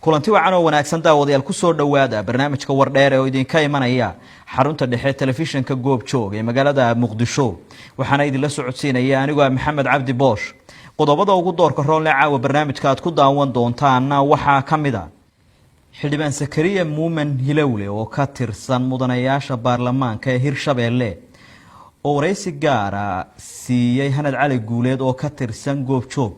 kulanti wacan oo wanaagsan daawadayaal ku soo dhawaada barnaamijka wardheer oo idinka imanaya xarunta dhexe telefishinka goobjoog ee magaalada Muqdisho waxaana idin la socodsiinaya anigoo Maxamed Cabdi Boosh qodobada ugu doorka roon la caawa barnaamijka aad ku daawan doontaan waxa kamida xildhibaan Sakariya Muumin Hilowle oo ka tirsan mudanayaasha baarlamaanka ee Hirshabeelle oo wareysi gaar ah siiyay Hanad Cali Guuleed oo ka tirsan goobjoog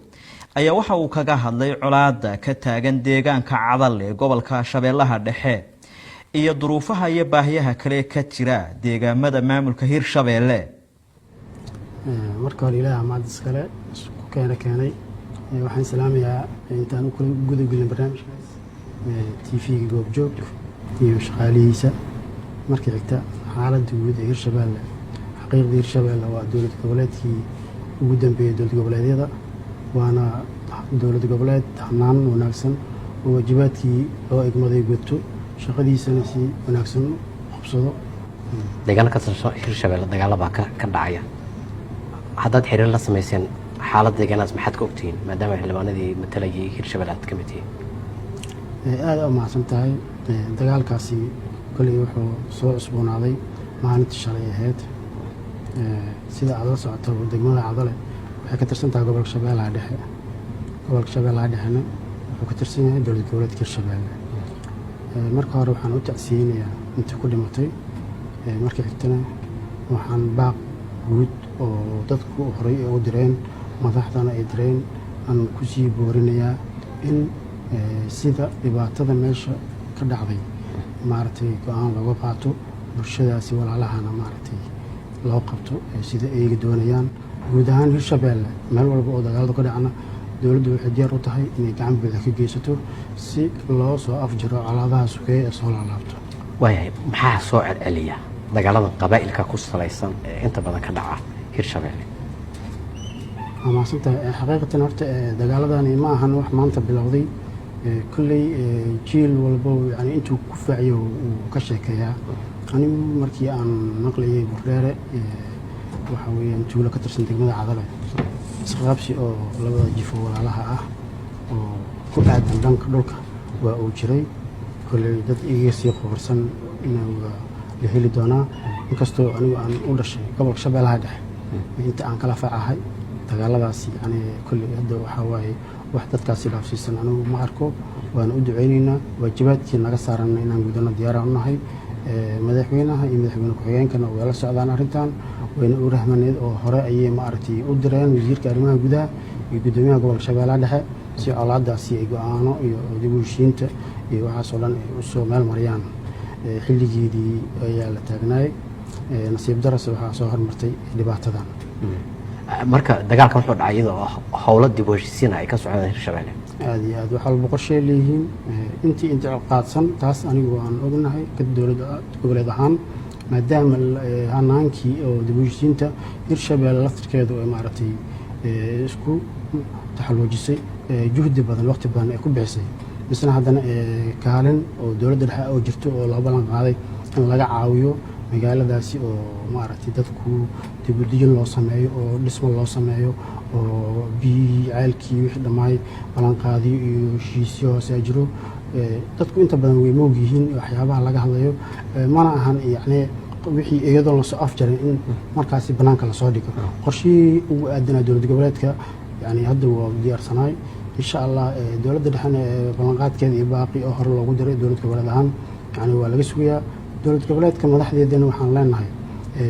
ayaa waxa uu kaga hadlay colaada ka taagan deegaanka Cadal ee gobolka Shabeellaha Dhexe iyo duruufaha iyo baahiyaha kale ka jira deegaamada maamulka Hirshabeelle marka hore ilaahay maad iskale ku keenay waxaan salaamayaa intaan ku gudagulin barnaamijkaas TV goobjoog iyo shaqaalihiisa markii xigta xaaladda guud ee Hirshabeelle xaqiiqda Hirshabeelle waa dowlad goboleedkii ugu dambeeyay dowlad goboleedyada waana dowlad goboleed hanaan wanaagsan oo waajibaadkii loo egmaday guto shaqadiisana si wanaagsan qabsado deegaanka Hirshabeelle dagaalada ka dhacaya haddaad xiriir la sameeyeen xaaladda deegaanaas maxaad ka ogtiin maadaama xildhibaanadii matalayay Hirshabeelle aad ka mid yihiin aad u mahadsan tahay dagaalkaasi kulli wuxuu soo cusboonaaday maalintii shalay ahayd sida aad la socoto degmada Cadale waxay ka tirsan tahay gobolka Shabeellaha Dhexe gobolka Shabeellaha Dhexena wuxuu ka tirsan yahay dowlad goboleedka Hirshabeelle marka hore waxaan u tacsiyeynayaa inta ku dhimatay markii xigtana waxaan baaq guud oo dadku horay u direen madaxdana ay direen aan ku sii boorinayaa in sida dhibaatada meesha ka dhacday maartay go'aan laga qaato bulshadaasi walaalahana maartay loo qabto sida ay doonayaan guud ahaan Hirshabeelle meel walba oo dagaalada ka dhacna dawladdu waxay diyaar u tahay inay gacan buuxa ka geysato si loo soo afjaro calaadaha sugay ee soo laabto waayahay maxaa soo celceliya dagaalada qabaa'ilka ku salaysan ee inta badan ka dhaca Hirshabeelle amaasanta xaqiiqatan horta dagaaladani ma ahan wax maanta bilowday kulli jiil walba yani intuu ku faaciyo uu ka sheekeeyaa anigu markii aan maqlayay Burdheere waxa weeyaan tuulo ka tirsan degmada Cadale isqaabsi oo labada jifo walaalaha ah oo ku aadan dhanka dhulka waa uu jiray kulli dad iga sii qoorsan inuu la heli doonaa inkastoo anigu aan u dhashay gobolka Shabeellaha Dhexe inta aan kala faacahay dagaaladaasi yani kulli hadda waxa waaye wax dadkaasi dhaafsiisan anigu ma arko waan u duceynaynaa waajibaadkii naga saaran inaan gudana diyaar u nahay madaxweynaha iyo madaxweyne ku-xigeenkana way la socdaan arrintan wayna u rahmaneed oo hore ayay ma aragtay u direen wasiirka arrimaha gudaha iyo gudoomiyaha gobolka Shabeellaha Dhexe si colaadaasi ay go'aano iyo dib u heshiinta iyo waxaas oo dhan u soo meel mariyaan xilligeedii ayaa la taagnaay nasiib darro waxaa soo hormartay dhibaatadan marka dagaalka wuxuu dhacay iyadoo howlo dib u heshiisiin ay ka socdaan Hirshabeelle aad iyo aad waxa walba qorshe leeyihiin inta qaadsan taas anigu aan ognahay ka dowladda goboleed ahaan maadaama hanaankii oo dib u heshiisiinta Hirshabeelle laftirkeedu ay maaragtay isku taxalluujisay juhdi badan waqti badan ay ku bixisay misna haddana kaalin oo dowladda dhexe oo jirto oo loo ballan qaaday in laga caawiyo magaaladaasi oo maaragtay dadku dib u dejin loo sameeyo oo dhismo loo sameeyo oo biyihii ceelkii wixii dhammaay ballanqaadiyo iyo heshiisyo hoose jiro dadku inta badan way moog yihiin waxyaabaha laga hadlayo mana ahan yacni wixii iyadoo la soo afjaray in markaasi banaanka la soo dhigo qorshihii ugu aadanaa dowlad goboleedka yani hadda waa diyaarsanaay insha Allah dowladda dhexena ballanqaadkeeda iyo baaqi oo hore loogu diray dowlad goboleed ahaan yani waa laga sugayaa dowlad goboleedka madaxdeedana waxaan leenahay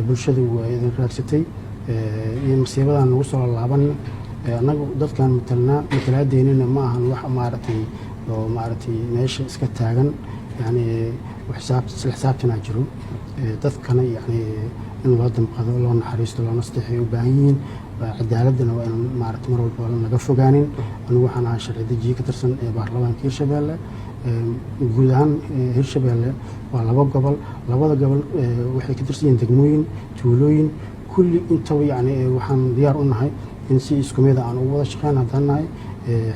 bulshadu waa idin raagsatay iyo masiibadan ugu soo laaban anagu dadkan mataladeynina ma ahan wax maaragtay oo maaragtay meesha iska taagan yani xisaabtana jiro dadkana yani in loo damqado loo naxariisto loo nasteexay u baahan yihiin cadaaladana waa in maaragtay mar walba laga fogaanin anigu waxaan ahaa sharci dejiye ka tirsan ee baarlamaanka Hirshabeelle guud ahaan Hirshabeelle waa labada gobol waxay ka tirsan yihiin degmooyin tuulooyin kulli intaba yani waxaan diyaar u nahay in si isku mid ah aan ugu wada shaqeyn haddaan nahay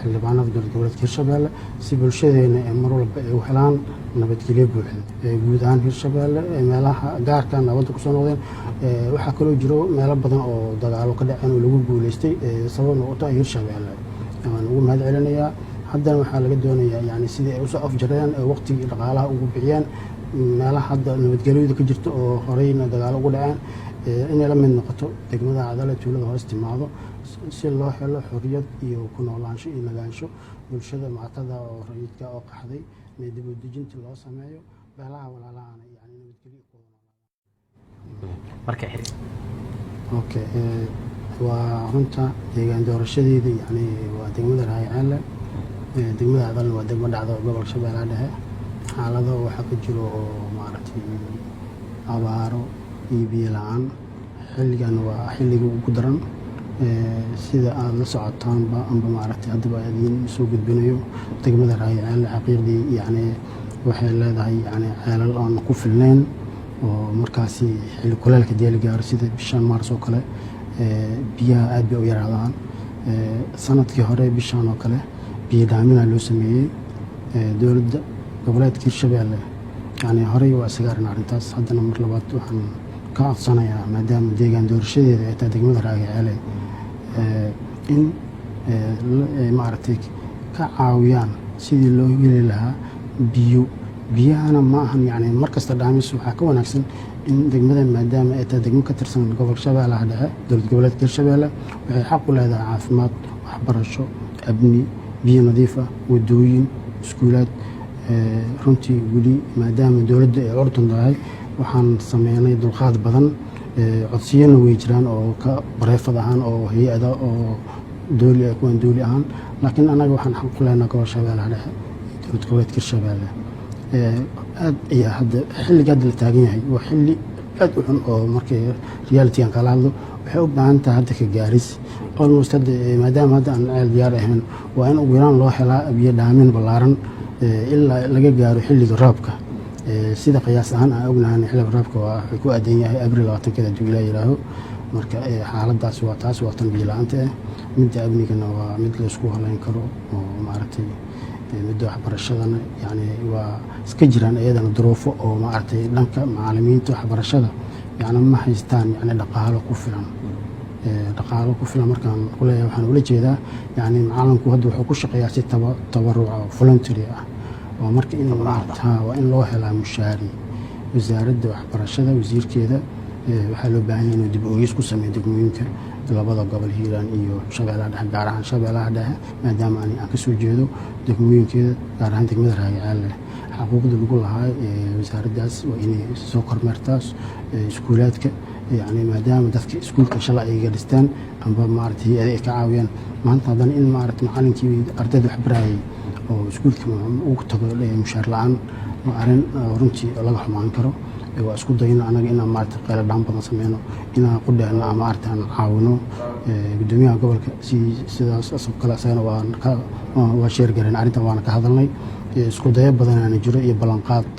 xildhibaanada dowlad goboleedka Hirshabeelle si bulshadeena mar walba ay u helaan nabadgelyo buuxda guud ahaan Hirshabeelle meelaha gaarka nabadda ku soo noqdeen waxaa kaloo jiro meelo badan oo dagaalo ka dhaceen oo lagu guuleystay sababna u tahay Hirshabeelle aan ugu mahad celinayaa haddana waxaa laga doonayaa yani sidii ay usoo afjareen ee waqtigii dhaqaalaha ugu bixiyeen meelaha hadda nabadgelyada ka jirta oo horeyna dagaalo ugu dhaceen inay la mid noqoto degmada cadale tuulada hoos timaado si loo helo xorriyad iyo ku noolaansho iyo nagaansho bulshada maatada oo rayidka oo qaxday in dib u dejinta loo sameeyo beelaha walaalahana yani nabadgelyo ku marka okay waa runta deegaan doorashadeeda yani waa degmada Raaycaale degmada Cadale waa degmo dhacdo gobolka Shabeellaha Dhexe xaalado waxa ka jiro oo maaragtay abaaro iyo biyo la'aan xilligan waa xilliga ugu daran sida aad la socotaanba amba maaragtay haddaba idin soo gudbinayo degmada Raaycaale xaqiiqdii yani waxay leedahay yani xeelal aan ku filnayn oo markaasi xilli kuleelka deeli gaar sida bishan Maars oo kale biyaha aad bay u yaraadaan sanadkii hore bishan oo kale biyo dhaamin loo sameeyay dowladda goboleedka Hirshabeelle yani horey waa isagaarin arrintaas haddana mar labaad waxaan ka codsanayaa maadaama deegaan doorashadeeda ay tahay degmada Raaycaale in maaragtay ka caawiyaan sidii loo heli lahaa biyahana ma ahan yani markasta dhaamis waxaa ka wanaagsan in degmada maadaama ay tahay degmo ka tirsan gobolka Shabeellaha Dhexe dowlad goboleedka Hirshabeelle waxay xaq u leedahay caafimaad waxbarasho amni biyo nadiif ah wadooyin iskuulaad runtii weli maadaama dowladda ay ordan tahay waxaan sameynay dulqaad badan codsiyana way jiraan oo ka bareefad ahaan oo hay'ada oo dowli ah kuwan dowli ahaan laakiin anaga waxaan xaq u leenahay gobolka Shabeellaha Dhexe dowlad goboleedka Hirshabeelle aad ayaa hadda xilliga hadda la taagan yahay waa xilli aad u xun oo markay reality aan kala hadlo waxay u baahan tahay hadda ka gaaris almost hadda maadaama hadda aan ceel diyaar ahayn waa in ugu yaraan loo helaa biyo dhaamin ballaaran ilaa laga gaaro xilliga roobka sida qiyaas ahaan aan ognahay xilliga roobka wuxuu ku aadan yahay abriil 20 duu ilaa yiraaho marka xaaladaas waa taas waa tan biyo la'aanta midda amnigana waa mid la isku halayn karo oo maaragtay midda waxbarashadana yani waa iska jiraan iyadana duruufo oo maaragtay dhanka macallimiinta waxbarashada yani ma haystaan yani dhaqaalo ku filan markaan ku leeyahay waxaan ula jeedaa yani macalinku hadda wuxuu ku shaqeeyaa si tabaruc oo voluntary ah oo marka in waa in loo helaa mushaari wasaaradda waxbarashada wasiirkeeda waxaa loo baahan yahay inuu dib u eegis ku sameeyo degmooyinka labada gobol Hiiraan iyo Shabeellaha Dhexe gaar ahaan Shabeellaha Dhexe maadaama aan ka soo jeedo degmooyinkeeda gaar ahaan degmada Raaycaale xuquuqda lagu lahaa wasaaraddaas waa inay soo kormeertaas iskuulaadka yani maadaama dadka iskuulka shalay ay gadistaan amba maaragtay ay ka caawiyaan maanta haddana in maaragtay macallinkii ardayda wax barayay oo iskuulka ugu tago mushaar la'aan waa arrin runtii laga xumaan karo waa isku dayno anaga inaan maaragtay qaylo dhaan badan sameyno inaan qudheena ama maaragtay aan caawino gudoomiyaha gobolka sidaas asoo kale asagana waa sheer gareen arrintan waana ka hadalnay isku dayo badan aan jiro iyo ballanqaad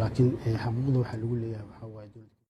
laakiin xaquuqda waxaa lagu leeyahay